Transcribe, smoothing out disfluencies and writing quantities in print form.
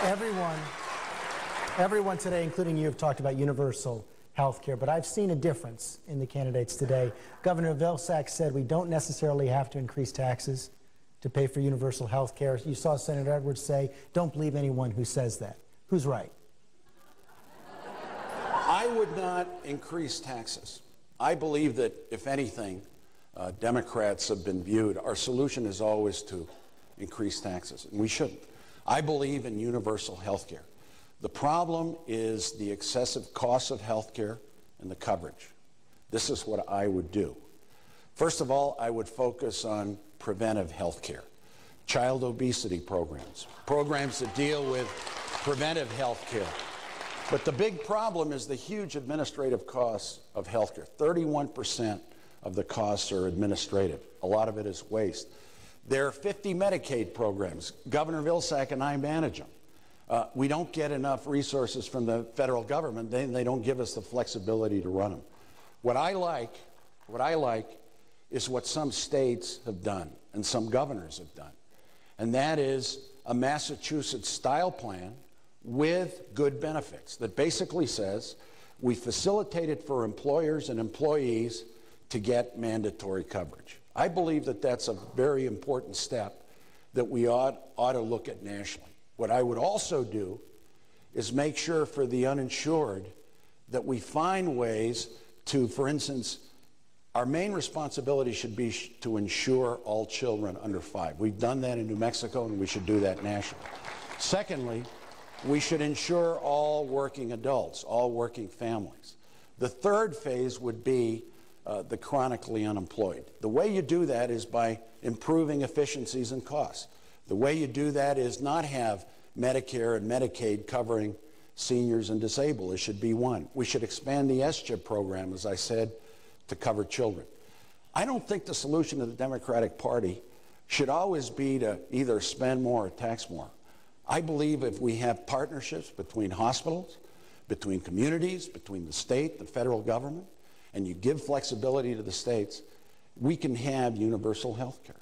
Everyone today, including you, have talked about universal health care, but I've seen a difference in the candidates today. Governor Vilsack said we don't necessarily have to increase taxes to pay for universal health care. You saw Senator Edwards say, don't believe anyone who says that. Who's right? I would not increase taxes. I believe that, if anything, Democrats have been viewed, our solution is always to increase taxes, and we shouldn't. I believe in universal health care. The problem is the excessive cost of health care and the coverage. This is what I would do. First of all, I would focus on preventive health care, child obesity programs, programs that deal with preventive health care. But the big problem is the huge administrative costs of health care. 31% of the costs are administrative. A lot of it is waste. There are 50 Medicaid programs. Governor Vilsack and I manage them. We don't get enough resources from the federal government. They don't give us the flexibility to run them. What I like is what some states have done and some governors have done. And that is a Massachusetts-style plan with good benefits that basically says we facilitate it for employers and employees to get mandatory coverage. I believe that that's a very important step that we ought to look at nationally. What I would also do is make sure for the uninsured that we find ways to, for instance, our main responsibility should be to insure all children under 5. We've done that in New Mexico, and we should do that nationally. Secondly, we should insure all working adults, all working families. The third phase would be the chronically unemployed. The way you do that is by improving efficiencies and costs. The way you do that is not have Medicare and Medicaid covering seniors and disabled. It should be one. We should expand the SCHIP program, as I said, to cover children. I don't think the solution of the Democratic Party should always be to either spend more or tax more. I believe if we have partnerships between hospitals, between communities, between the state, the federal government, and you give flexibility to the states, we can have universal health care.